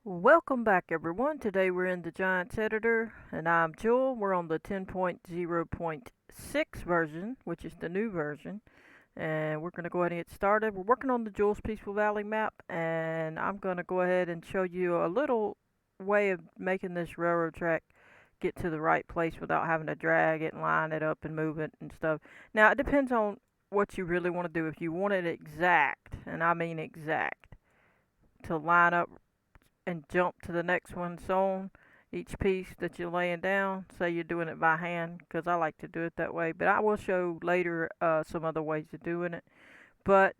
Welcome back everyone. Today we're in the Giants editor and I'm Jewel. We're on the 10.0.6 version, which is the new version. And we're going to go ahead and get started. We're working on the Jules Peaceful Valley map, and I'm going to go ahead and show you a little way of making this railroad track get to the right place without having to drag it and line it up and move it and stuff. Now it depends on what you really want to do. If you want it exact, and I mean exact, to line up and jump to the next one, so on each piece that you're laying down. Say you're doing it by hand, because I like to do it that way, but I will show later some other ways of doing it. But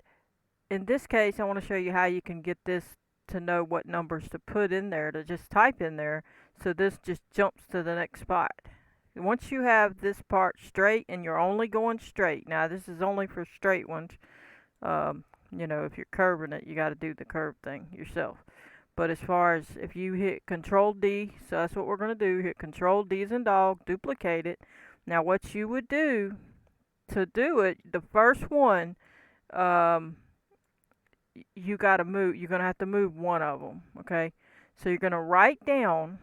in this case I want to show you how you can get this to know what numbers to put in there, to just type in there, so this just jumps to the next spot. Once you have this part straight, and you're only going straight, now this is only for straight ones. If you're curving it, you got to do the curve thing yourself. But as far as if you hit Control D, so that's what we're going to do, hit Control D as in dog, duplicate it. Now what you would do to do it, the first one, you got to move, you're going to have to move one of them, okay? So you're going to write down,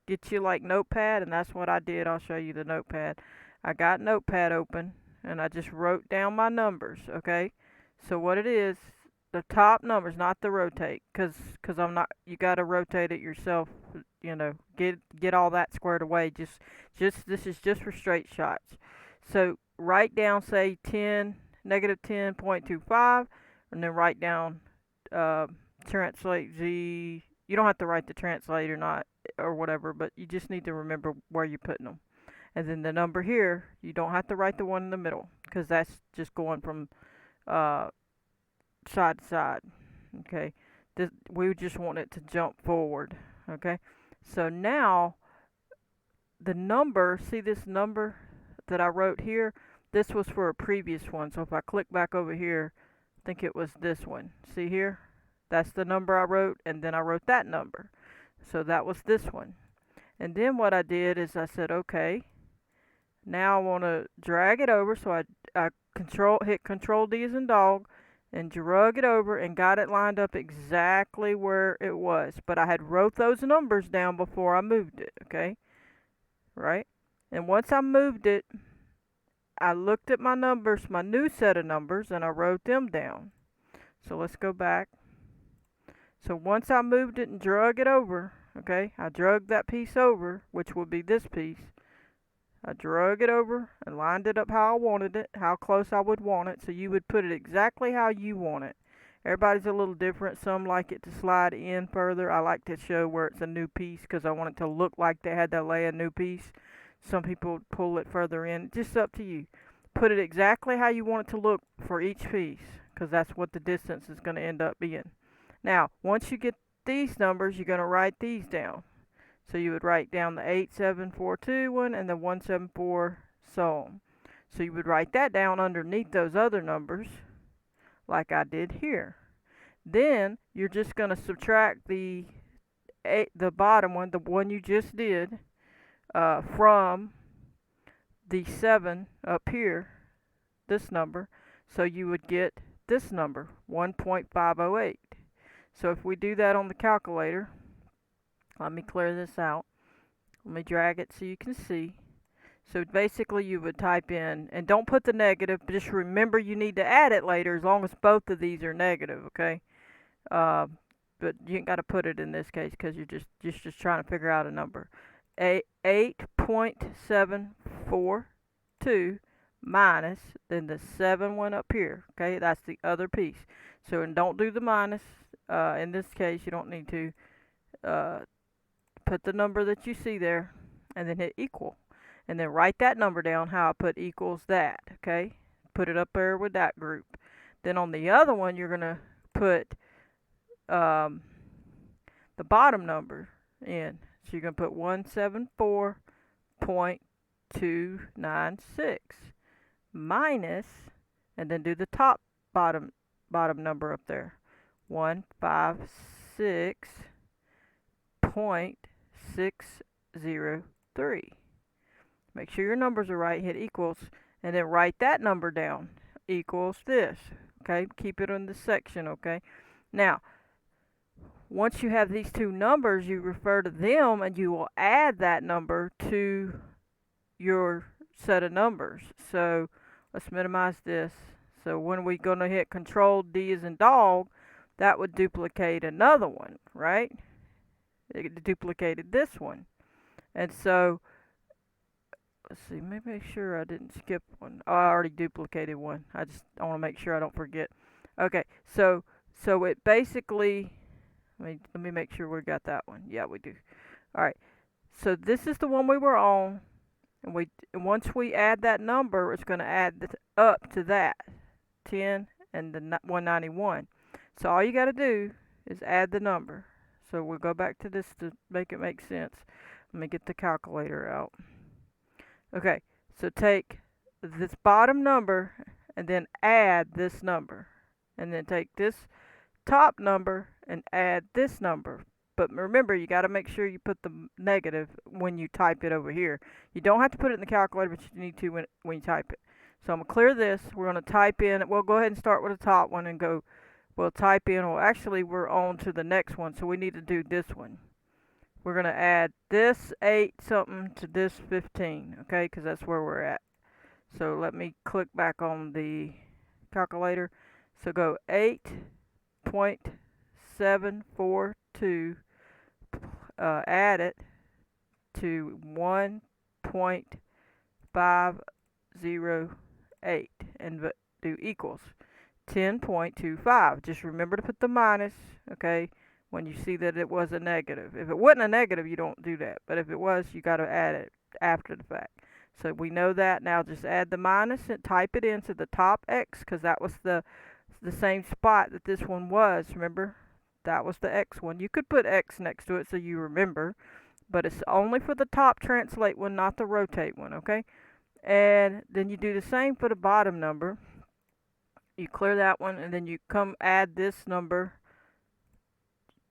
get you like notepad, and that's what I did. I'll show you the notepad. I got notepad open, and I just wrote down my numbers, okay? So what it is, the top numbers, not the rotate, cause I'm not. You gotta rotate it yourself. Get all that squared away. Just this is just for straight shots. So write down, say -10.25, and then write down translate Z. You don't have to write the translate or not or whatever, but you just need to remember where you're putting them. And then the number here, you don't have to write the one in the middle, because that's just going from uh, side to side. Okay, we just want it to jump forward. Okay, so now the number, see this number that I wrote here, this was for a previous one. So if I click back over here, I think it was this one. See here, that's the number I wrote, and then I wrote that number, so that was this one. And then what I did is I said, okay, now I want to drag it over. So I hit Control D as in dog, and drug it over and got it lined up exactly where it was. But I had wrote those numbers down before I moved it, okay? Right? And once I moved it, I looked at my numbers, my new set of numbers, and I wrote them down. So let's go back. So once I moved it and drug it over, okay, I drug that piece over, which would be this piece. I drug it over and lined it up how I wanted it, how close I would want it, so you would put it exactly how you want it. Everybody's a little different. Some like it to slide in further. I like to show where it's a new piece because I want it to look like they had to lay a new piece. Some people pull it further in. Just up to you. Put it exactly how you want it to look for each piece, because that's what the distance is going to end up being. Now, once you get these numbers, you're going to write these down. So you would write down the 8742 one and the 174, so on. So you would write that down underneath those other numbers, like I did here. Then you're just going to subtract the bottom one, the one you just did, from the 7 up here, this number. So you would get this number, 1.508. So if we do that on the calculator, let me clear this out. Let me drag it so you can see. So basically you would type in, and don't put the negative, but just remember you need to add it later as long as both of these are negative, okay? But you ain't got to put it in this case because you're just trying to figure out a number. 8.742 minus, then the 7 one up here, okay? That's the other piece. So, and don't do the minus. In this case, you don't need to. Put the number that you see there, and then hit equal, and then write that number down how I put equals that, okay? Put it up there with that group. Then on the other one, you're gonna put the bottom number in. So you're gonna put 174.296 minus, and then do the top bottom number up there, 156.603. Make sure your numbers are right, hit equals, and then write that number down, equals this, okay? Keep it in the section, okay? Now, once you have these two numbers, you refer to them and you will add that number to your set of numbers. So let's minimize this. So when we're going to hit Control D as in dog, that would duplicate another one, right? It duplicated this one. And so, let's see, maybe make sure I didn't skip one. Oh, I already duplicated one. I want to make sure I don't forget. Okay, so it basically, let me make sure we got that one. Yeah, we do. All right. So this is the one we were on, and once we add that number, it's going to add up to that 10 and the 191. So all you got to do is add the number. So we'll go back to this to make it make sense. Let me get the calculator out. Okay, so take this bottom number and then add this number, and then take this top number and add this number. But remember, you got to make sure you put the negative when you type it over here. You don't have to put it in the calculator, but you need to when you type it. So I'm going to clear this. We're going to type in, we'll go ahead and start with the top one and go, we'll type in, well actually we're on to the next one, so we need to do this one. We're going to add this 8 something to this 15, okay, because that's where we're at. So let me click back on the calculator. So go 8.742, add it to 1.508 and do equals 10.25. Just remember to put the minus, okay, when you see that it was a negative. If it wasn't a negative, you don't do that. But if it was, you got to add it after the fact. So we know that. Now just add the minus and type it into the top X, because that was the same spot that this one was. Remember? That was the X one. You could put X next to it so you remember, but it's only for the top translate one, not the rotate one, okay? And then you do the same for the bottom number. You clear that one, and then you come add this number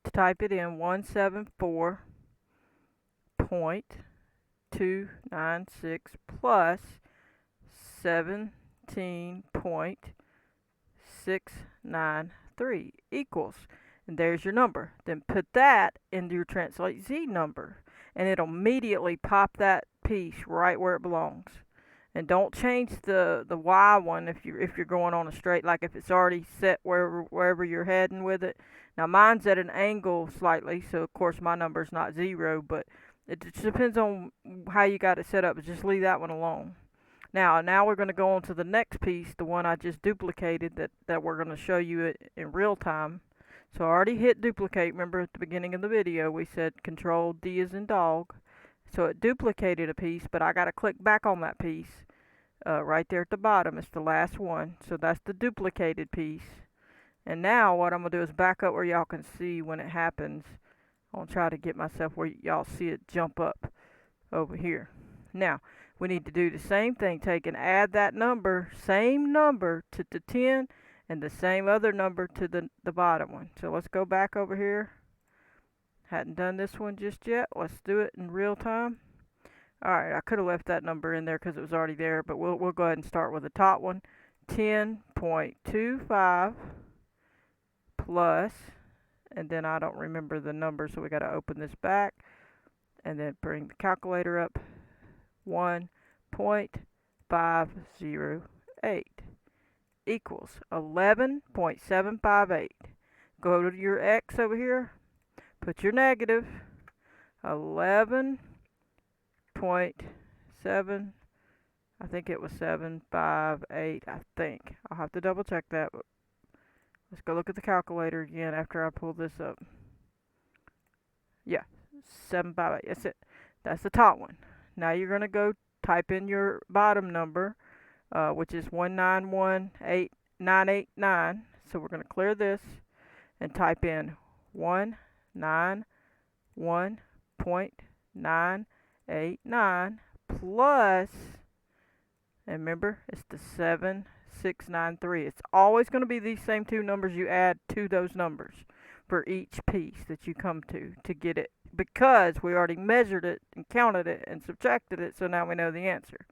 to type it in, 174.296 plus 17.693 equals, and there's your number. Then put that into your translate Z number, and it'll immediately pop that piece right where it belongs. And don't change the Y one if you're going on a straight, like if it's already set wherever you're heading with it. Now mine's at an angle slightly, so of course my number's not 0, but it just depends on how you got it set up. Just leave that one alone. Now we're going to go on to the next piece, the one I just duplicated that we're going to show you in real time. So I already hit duplicate. Remember at the beginning of the video we said Control D as in dog. So it duplicated a piece, but I got to click back on that piece. Right there at the bottom, it's the last one. So that's the duplicated piece. And now what I'm going to do is back up where y'all can see when it happens. I'll try to get myself where y'all see it jump up over here. Now, we need to do the same thing. Take and add that number, same number to the 10, and the same other number to the bottom one. So let's go back over here. Hadn't done this one just yet. Let's do it in real time. Alright, I could have left that number in there because it was already there, but we'll go ahead and start with the top one. 10.25 plus, and then I don't remember the number, so we got to open this back and then bring the calculator up. 1.508 equals 11.758. Go to your X over here, put your negative. 11.7, I think it was 758, I think. I'll have to double check that, but let's go look at the calculator again after I pull this up. Yeah, 758, that's it. That's the top one. Now you're going to go type in your bottom number, which is 1918989. So we're going to clear this and type in 191.989 plus, and remember, it's the 7693. It's always going to be these same two numbers you add to those numbers for each piece that you come to get it, because we already measured it and counted it and subtracted it, so now we know the answer.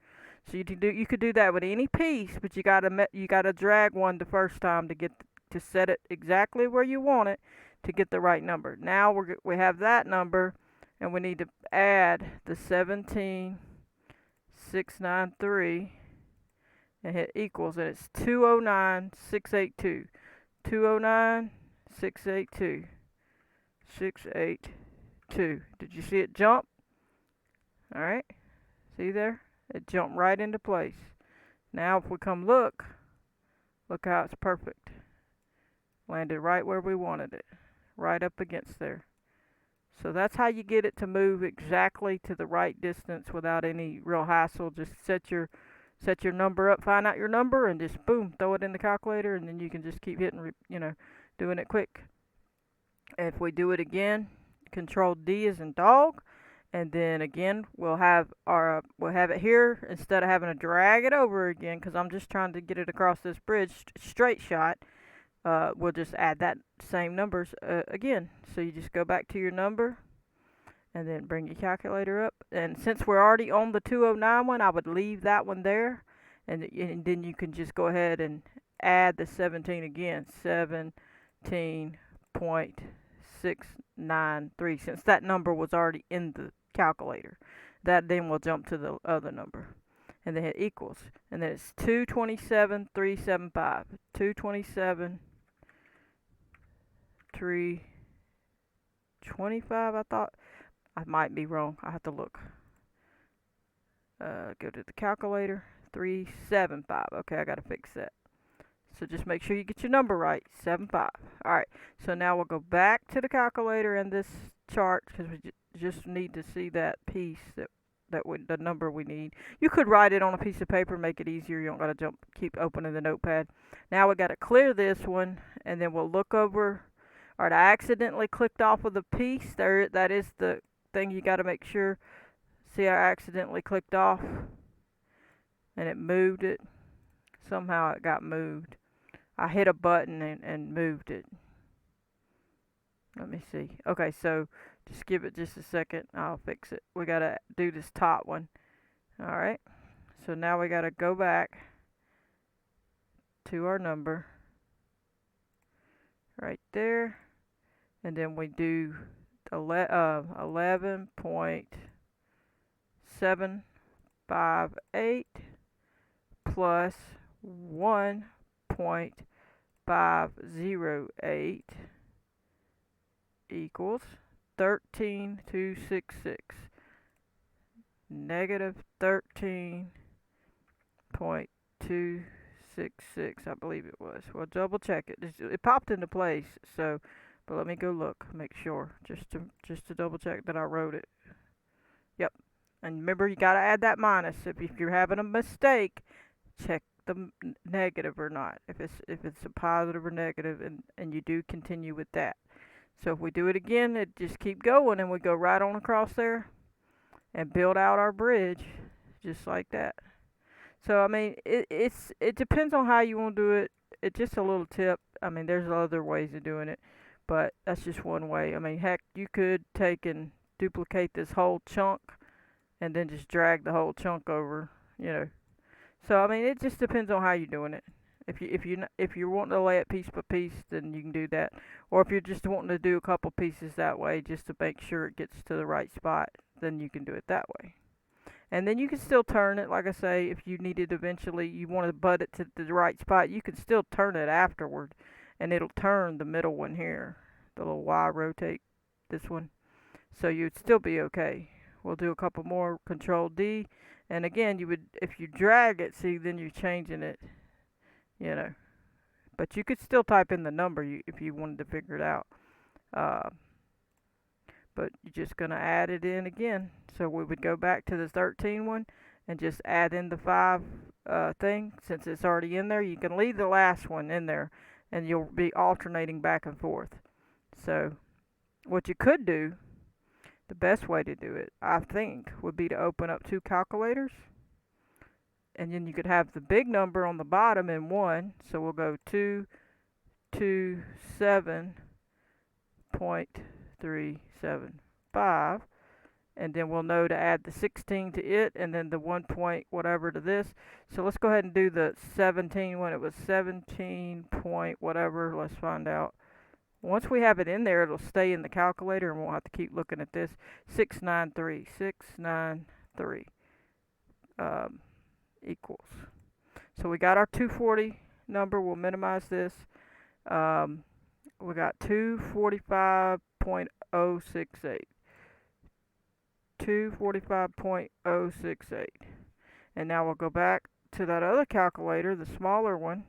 So you could do that with any piece, but you gotta drag one the first time to set it exactly where you want it. to get the right number. Now we have that number, and we need to add the 17,693 and hit equals, and it's 209,682. 209,682. 682. Did you see it jump? All right. See there? It jumped right into place. Now if we come look how it's perfect. Landed right where we wanted it. Right up against there. So that's how you get it to move exactly to the right distance without any real hassle. Just set your number up, find out your number, and just boom, throw it in the calculator, and then you can just keep hitting, doing it quick. If we do it again, Control D is in dog, and then again we'll have it here instead of having to drag it over again, because I'm just trying to get it across this bridge straight shot. We'll just add that same numbers again. So you just go back to your number and then bring your calculator up. And since we're already on the 209 one, I would leave that one there. And then you can just go ahead and add the 17 again. 17.693. Since that number was already in the calculator. That then will jump to the other number. And then hit equals. And then it's 227,375. 227,325, I thought. I might be wrong. I have to look. Go to the calculator. 375. Okay, I gotta fix that. So just make sure you get your number right. 75. Alright, so now we'll go back to the calculator and this chart, because we just need to see that piece, the number we need. You could write it on a piece of paper, make it easier. You don't gotta keep opening the notepad. Now we gotta clear this one, and then we'll look over. Alright, I accidentally clicked off of the piece. There, that is the thing you gotta make sure. See, I accidentally clicked off, and it moved it. Somehow it got moved. I hit a button and moved it. Let me see. Okay, so just give it just a second. I'll fix it. We gotta do this top one. Alright. So now we gotta go back to our number. Right there. And then we do 11.758 plus 1.508 equals 13,266. Negative 13.266, I believe it was. Well, double check it. It popped into place, so, but let me go look, make sure, just to double check that I wrote it. Yep. And remember, you gotta add that minus. If you're having a mistake, check the negative or not. If it's a positive or negative, and you do continue with that. So if we do it again, it just keep going, and we go right on across there and build out our bridge just like that. So I mean, it depends on how you want to do it. It's just a little tip. I mean, there's other ways of doing it, but that's just one way. I mean, heck, you could take and duplicate this whole chunk and then just drag the whole chunk over, So I mean, it just depends on how you're doing it. If you're wanting to lay it piece by piece, then you can do that. Or if you're just wanting to do a couple pieces that way, just to make sure it gets to the right spot, then you can do it that way. And then you can still turn it, like I say, if you need it eventually, you want to butt it to the right spot, you can still turn it afterward, and it'll turn the middle one here, the little Y rotate, this one. So you'd still be okay. We'll do a couple more, Control D, and again, if you drag it, see, then you're changing it, But you could still type in the number if you wanted to figure it out. But you're just going to add it in again. So we would go back to the 13 one and just add in the 5 thing. Since it's already in there, you can leave the last one in there, and you'll be alternating back and forth. So what you could do, the best way to do it, I think, would be to open up 2 calculators. And then you could have the big number on the bottom in one. So we'll go 227.375. And then we'll know to add the 16 to it, and then the 1 point whatever to this. So let's go ahead and do the 17 one. It was 17 point whatever. Let's find out Once we have it in there, it'll stay in the calculator and we won't have to keep looking at this. 693 equals. So we got our 240 number. We'll minimize this. Um, we got 245.068. 245.068. And now we'll go back to that other calculator, the smaller one,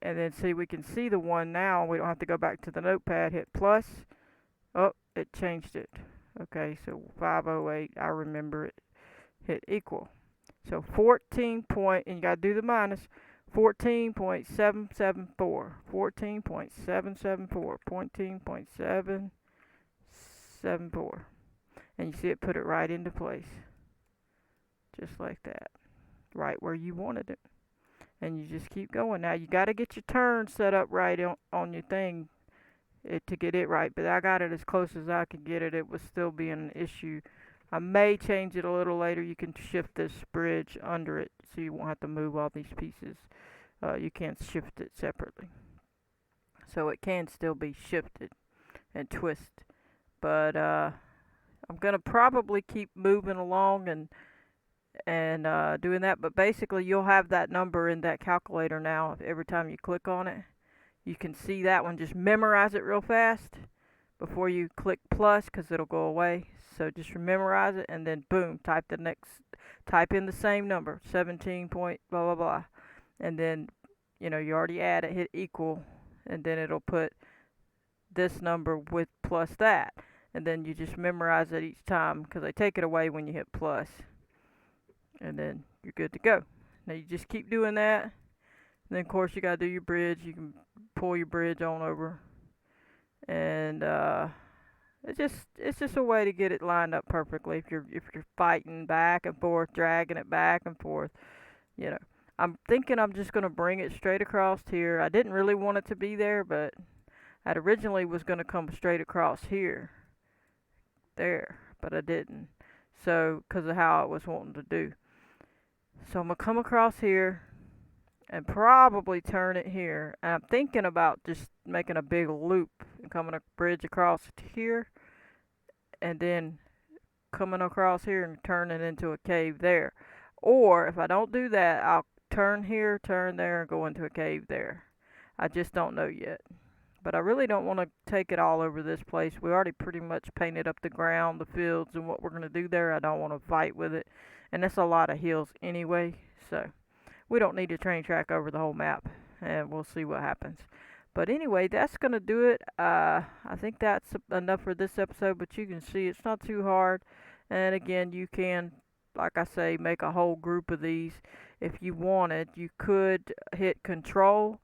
and then see, we can see the one now. We don't have to go back to the notepad, hit plus. Oh, it changed it. Okay, so 508, I remember it. Hit equal. So 14 point, and you got to do the minus, 14.774. 14.774. 14.774. And you see it put it right into place. Just like that. Right where you wanted it. And you just keep going. Now you got to get your turn set up right on your thing to get it right. But I got it as close as I could get it. It was still being an issue. I may change it a little later. You can shift this bridge under it so you won't have to move all these pieces. You can't shift it separately. So it can still be shifted and twisted. But I'm going to probably keep moving along and doing that. But basically you'll have that number in that calculator now. Every time you click on it, you can see that one. Just memorize it real fast before you click plus, because it'll go away. So just memorize it, and then boom, type in the same number, 17 point blah blah blah, and then you already add it, hit equal, and then it'll put this number with plus that, and then you just memorize it each time, because they take it away when you hit plus. And then you're good to go. Now you just keep doing that. And then of course you gotta do your bridge. You can pull your bridge on over, and it's just a way to get it lined up perfectly. If you're fighting back and forth, dragging it back and forth, I'm thinking I'm just gonna bring it straight across here. I didn't really want it to be there, but I originally was gonna come straight across here, there, but I didn't. So, because of how I was wanting to do. So I'm going to come across here and probably turn it here. And I'm thinking about just making a big loop and coming a bridge across here, and then coming across here and turning into a cave there. Or if I don't do that, I'll turn here, turn there, and go into a cave there. I just don't know yet. But I really don't want to take it all over this place. We already pretty much painted up the ground, the fields, and what we're going to do there. I don't want to fight with it. And that's a lot of hills anyway, so we don't need a train track over the whole map. And we'll see what happens. But anyway, that's going to do it. I think that's enough for this episode, but you can see it's not too hard. And again, you can, like I say, make a whole group of these. If you wanted, you could hit Control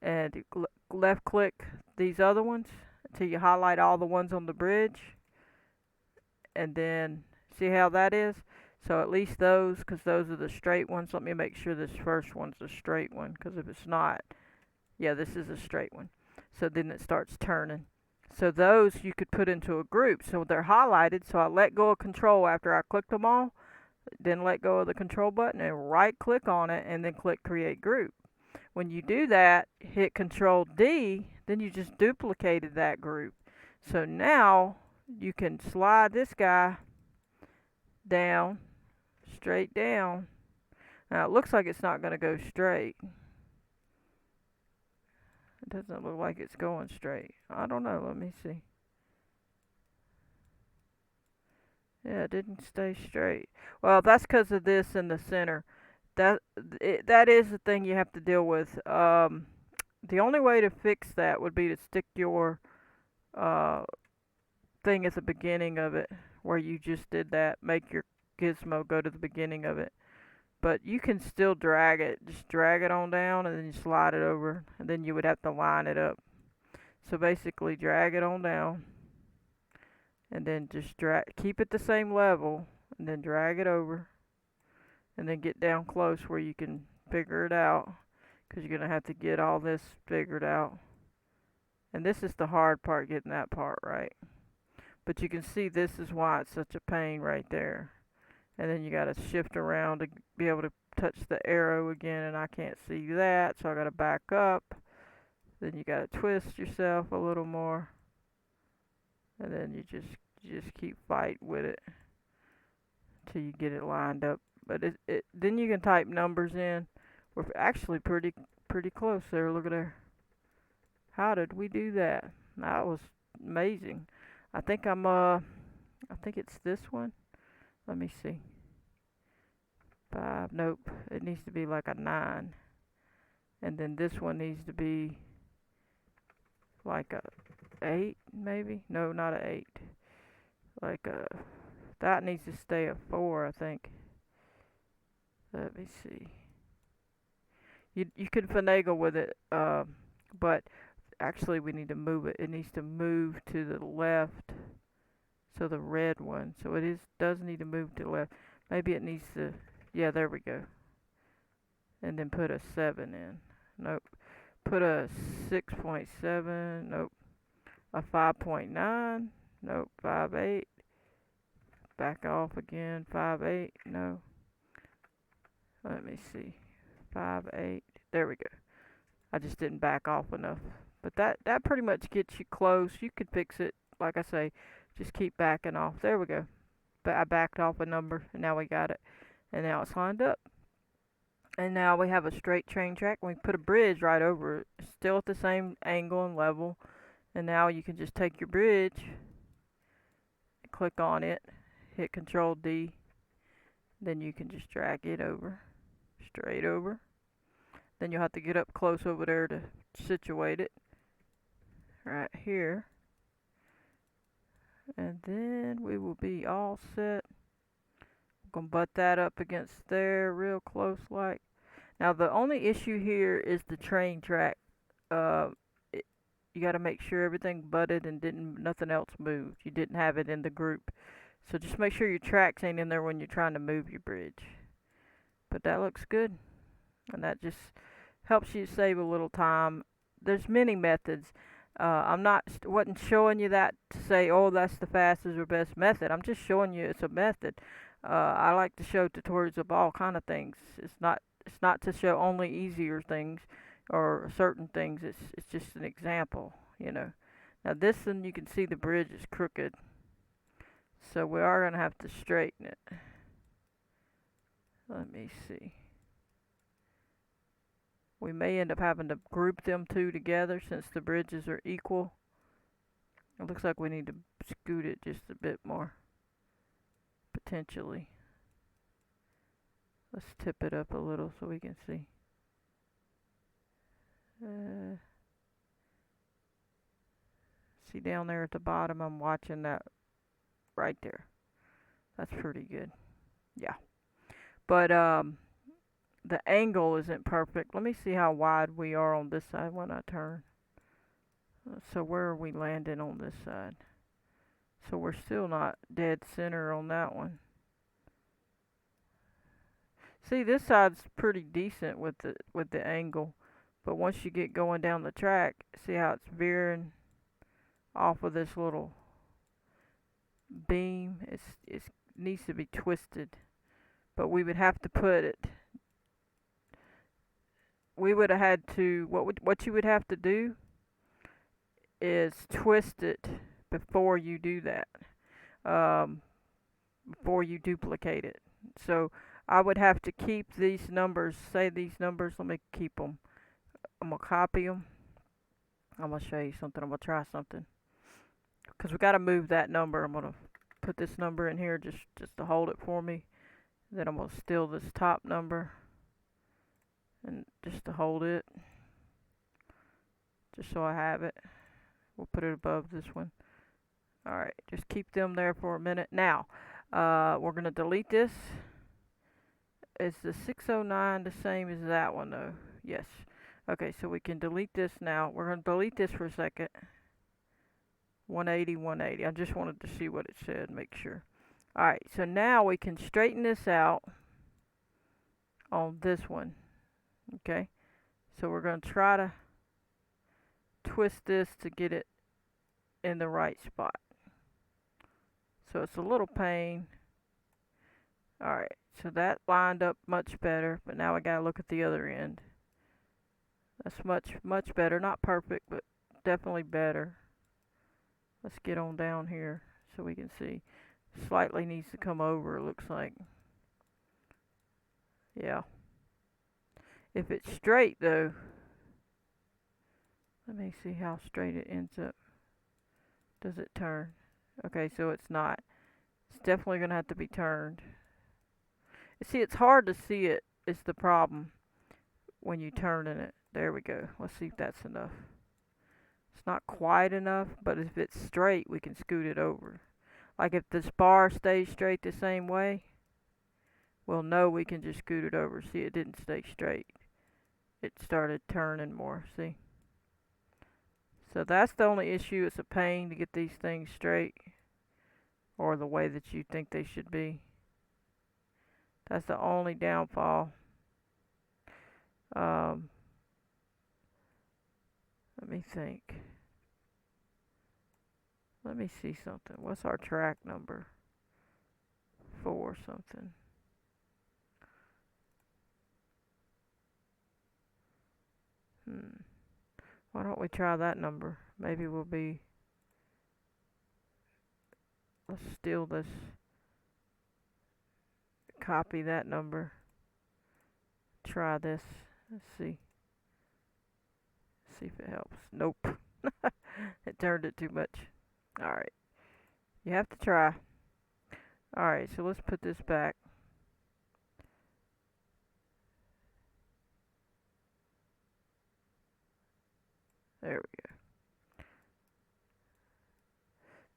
and left click these other ones until you highlight all the ones on the bridge, and then see how that is. So at least those, because those are the straight ones. Let me make sure this first one's a straight one, because if it's not, yeah, this is a straight one. So then it starts turning. So those you could put into a group. So they're highlighted. So I let go of Control after I clicked them all, then let go of the Control button and right click on it, and then click Create Group. When you do that, hit Control D, then you just duplicated that group. So now you can slide this guy down, straight down. Now it looks like it's not going to go straight. It doesn't look like it's going straight. I don't know, let me see. Yeah, it didn't stay straight. Well, that's because of this in the center. That is the thing you have to deal with. The only way to fix that would be to stick your thing at the beginning of it, where you just did that. Make your gizmo go to the beginning of it. But you can still drag it. Just drag it on down and then you slide it over, and then you would have to line it up. So basically, drag it on down, and then just keep it the same level, and then drag it over. And then get down close where you can figure it out, because you're going to have to get all this figured out. And this is the hard part, getting that part right. But you can see this is why it's such a pain right there. And then you got to shift around to be able to touch the arrow again, and I can't see that, so I got to back up. Then you gotta twist yourself a little more, and then you just keep fighting with it till you get it lined up. But it then you can type numbers in. We're actually pretty close there. Look at there. How did we do that? That was amazing. I think I think it's this one. Let me see. 5. Nope. It needs to be like a 9. And then this one needs to be like a 8 maybe. No, not a 8. Like a that needs to stay a 4, I think. Let me see. You can finagle with it, but actually we need to move it. It needs to move to the left. So the red one. So it does need to move to the left. Maybe it needs to. Yeah, there we go. And then put a 7 in. Nope. Put a 6.7. Nope. A 5.9. Nope. 5.8. Back off again. 5.8. No. Let me see. 5.8. There we go. I just didn't back off enough. But that pretty much gets you close. You could fix it. Like I say, just keep backing off. There we go. But I backed off a number, and now we got it. And now it's lined up. And now we have a straight train track. We put a bridge right over it. Still at the same angle and level. And now you can just take your bridge, click on it, hit Control D. Then you can just drag it over, straight over. Then you'll have to get up close over there to situate it. Right here. And then we will be all set. I'm gonna butt that up against there real close like. Now the only issue here is the train track. It, you got to make sure everything butted and nothing else moved. You didn't have it in the group. So just make sure your tracks ain't in there when you're trying to move your bridge. But that looks good. And that just helps you save a little time. There's many methods. Wasn't showing you that to say, oh, that's the fastest or best method. I'm just showing you it's a method. I like to show tutorials of all kind of things. It's not to show only easier things or certain things. It's just an example, you know. Now this one you can see the bridge is crooked, so we are gonna have to straighten it. Let me see. We may end up having to group them two together since the bridges are equal. It looks like we need to scoot it just a bit more, potentially. Let's tip it up a little so we can see. See down there at the bottom, I'm watching that right there. That's pretty good. Yeah. But the angle isn't perfect. Let me see how wide we are on this side when I turn. So where are we landing on this side? So we're still not dead center on that one. See, this side's pretty decent with the angle, but once you get going down the track, see how it's veering off of this little beam? It needs to be twisted, but we would have to put it. We would have had to. What you would have to do is twist it before you do that. Before you duplicate it. So I would have to keep these numbers, say these numbers, let me keep them. I'm going to copy them. I'm going to show you something. I'm going to try something. Because we got to move that number. I'm going to put this number in here just to hold it for me. Then I'm going to steal this top number. And just to hold it. Just so I have it. We'll put it above this one. Alright, just keep them there for a minute. Now, we're going to delete this. Is the 609 the same as that one though? Yes. Okay, so we can delete this now. We're going to delete this for a second. 180, 180. I just wanted to see what it said, make sure. Alright, so now we can straighten this out on this one. Okay, so we're going to try to twist this to get it in the right spot. So it's a little pain. Alright, so that lined up much better, but now I gotta look at the other end. That's much better. Not perfect, but definitely better. Let's get on down here so we can see. Slightly needs to come over, it looks like. Yeah. If it's straight though, let me see how straight it ends up. Does it turn? Okay, so it's not. It's definitely going to have to be turned. See, it's hard to see it is the problem when you turn in it. There we go. Let's see if that's enough. It's not quite enough, but if it's straight, we can scoot it over. Like if this bar stays straight the same way, we'll know we can just scoot it over. See, it didn't stay straight. It started turning more, see? So that's the only issue. It's a pain to get these things straight or the way that you think they should be. That's the only downfall. Um, let me think. Let me see something. What's our track number? 4 something. Why don't we try that number? Maybe we'll be. Let's steal this. Copy that number. Try this. Let's see. See if it helps. Nope. It turned it too much. Alright. You have to try. Alright, so let's put this back. There we go.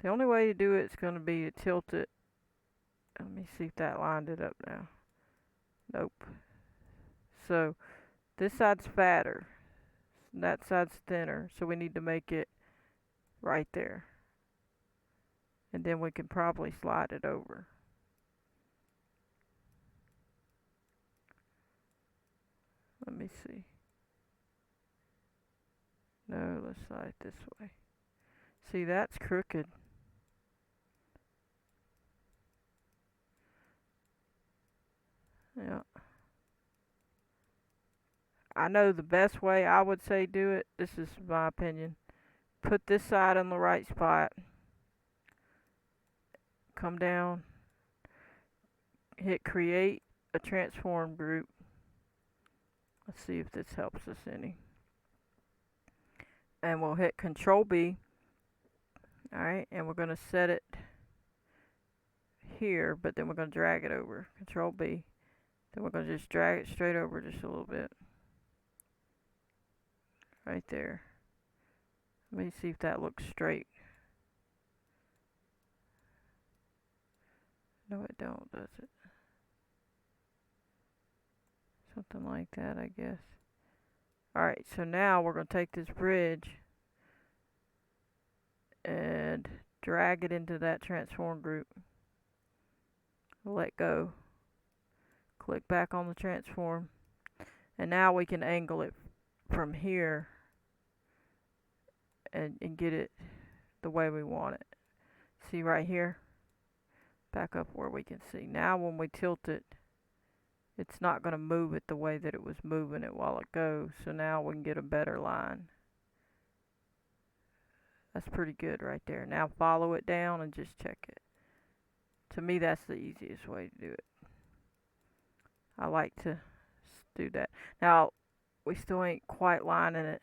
The only way to do it is going to be to tilt it. Let me see if that lined it up now. Nope. So this side's fatter. That side's thinner. So we need to make it right there. And then we can probably slide it over. Let me see. No, let's slide it this way. See, that's crooked. Yeah. I know the best way I would say do it. This is my opinion. Put this side in the right spot. Come down. Hit create a transform group. Let's see if this helps us any. And we'll hit Control B. Alright, and we're going to set it here, but then we're going to drag it over. Control B. Then we're going to just drag it straight over just a little bit. Right there. Let me see if that looks straight. No, it don't, does it? Something like that, I guess. Alright, so now we're going to take this bridge and drag it into that transform group. Let go. Click back on the transform. And now we can angle it from here and get it the way we want it. See right here? Back up where we can see. Now when we tilt it, it's not going to move it the way that it was moving it while it goes. So now we can get a better line. That's pretty good right there. Now follow it down and just check it. To me, that's the easiest way to do it. I like to do that. Now, we still ain't quite lining it.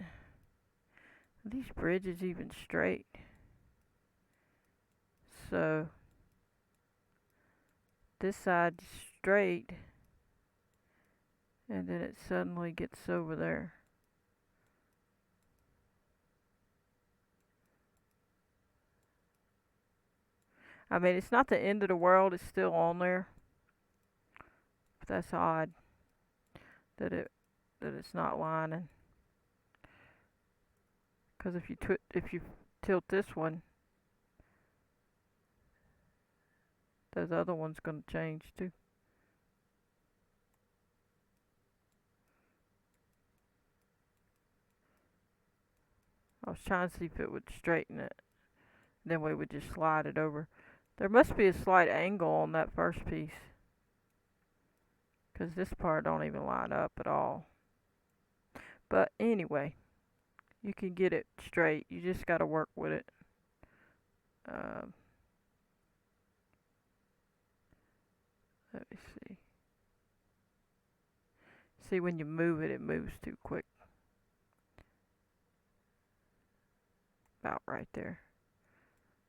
Are these bridges even straight? So, this side's straight, and then it suddenly gets over there. I mean, it's not the end of the world, it's still on there. But that's odd that it's not lining. Because if you tilt this one, those other ones gonna change too. I was trying to see if it would straighten it. Then we would just slide it over. There must be a slight angle on that first piece. Because this part don't even line up at all. But anyway, you can get it straight. You just got to work with it. Um, Let me see. See, when you move it, it moves too quick. About right there.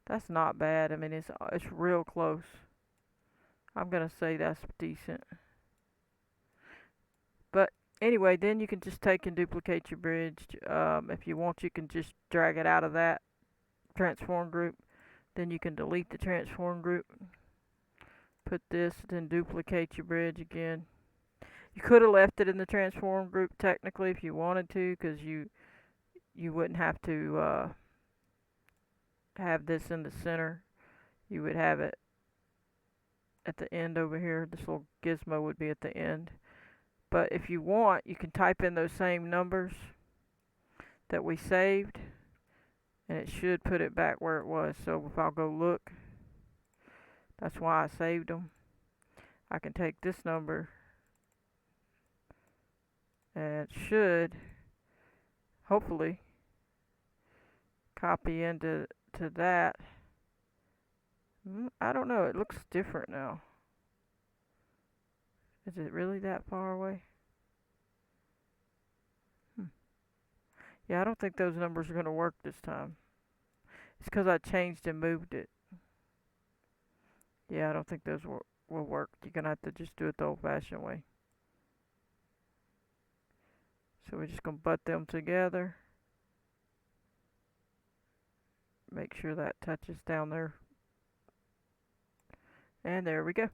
That's not bad. I mean, it's real close. I'm gonna say that's decent. But anyway, then you can just take and duplicate your bridge. If you want, you can just drag it out of that transform group. Then you can delete the transform group. Put this, then duplicate your bridge again. You could have left it in the transform group technically if you wanted to, because you wouldn't have to have this in the center. You would have it at the end over here. This little gizmo would be at the end. But if you want, you can type in those same numbers that we saved, and it should put it back where it was. So if I'll go look, that's why I saved them. I can take this number, and it should hopefully copy into that. I don't know, it looks different now. Is it really that far away? Yeah, I don't think those numbers are going to work this time. It's because I changed and moved it. Yeah, I don't think those will work. You're going to have to just do it the old-fashioned way. So we're just going to butt them together. Make sure that touches down there. And there we go.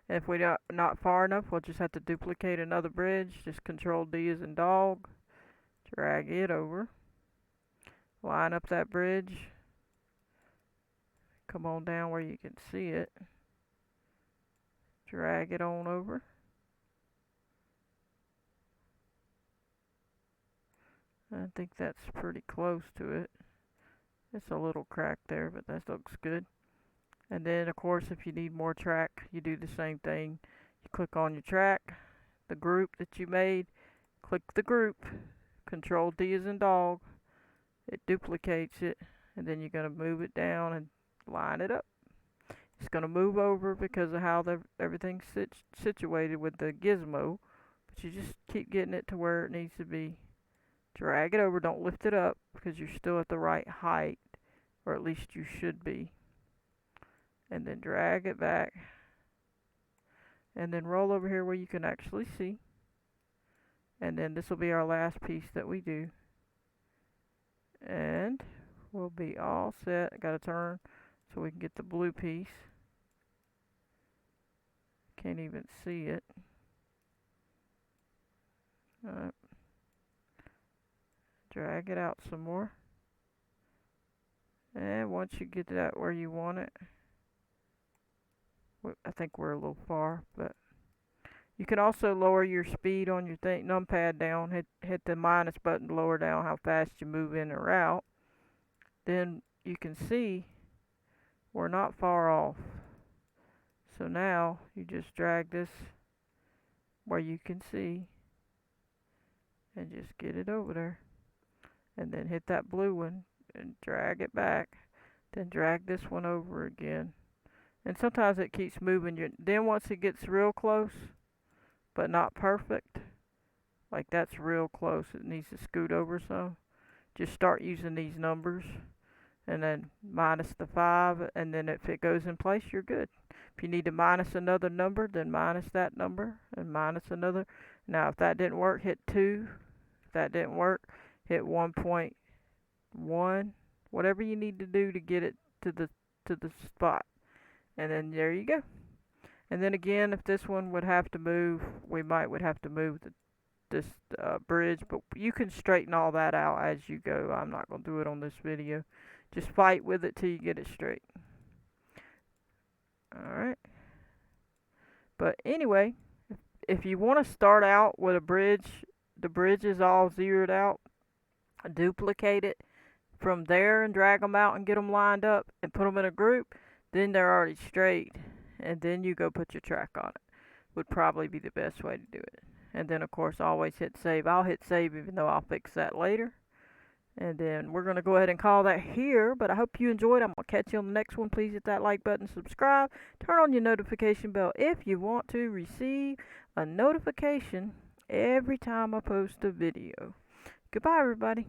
And if we're not far enough, we'll just have to duplicate another bridge. Just Control D as in dog. Drag it over. Line up that bridge. Come on down where you can see it. Drag it on over. I think that's pretty close to it. It's a little crack there, but that looks good. And then, of course, if you need more track, you do the same thing. You click on your track, the group that you made, click the group, Control D as in dog, it duplicates it, and then you're going to move it down and line it up. It's going to move over because of how everything's situated with the gizmo, but you just keep getting it to where it needs to be. Drag it over, don't lift it up because you're still at the right height, or at least you should be. And then drag it back, and then roll over here where you can actually see. And then this will be our last piece that we do, and we'll be all set. I gotta turn so we can get the blue piece. Can't even see it. Alright. Drag it out some more, and once you get that where you want it, I think we're a little far, but you can also lower your speed on your numpad down. Hit the minus button to lower down how fast you move in or out. Then you can see we're not far off. So now you just drag this where you can see and just get it over there. And then hit that blue one and drag it back. Then drag this one over again. And sometimes it keeps moving. Then once it gets real close, but not perfect, like that's real close, it needs to scoot over some, just start using these numbers, and then minus the 5, and then if it goes in place, you're good. If you need to minus another number, then minus that number, and minus another. Now if that didn't work, hit 2. If that didn't work, hit 1.1, whatever you need to do to get it to the spot. And then there you go. And then again, if this one would have to move, we would have to move this bridge, but you can straighten all that out as you go. I'm not going to do it on this video. Just fight with it till you get it straight. Alright. But anyway, if you want to start out with a bridge, the bridge is all zeroed out, duplicate it from there and drag them out and get them lined up and put them in a group, then they're already straight, and then you go put your track on it. Would probably be the best way to do it. And then of course always hit save. I'll hit save even though I'll fix that later. And then we're going to go ahead and call that here. But I hope you enjoyed. I'm going to catch you on the next one. Please hit that like button, subscribe, turn on your notification bell if you want to receive a notification every time I post a video. Goodbye, everybody.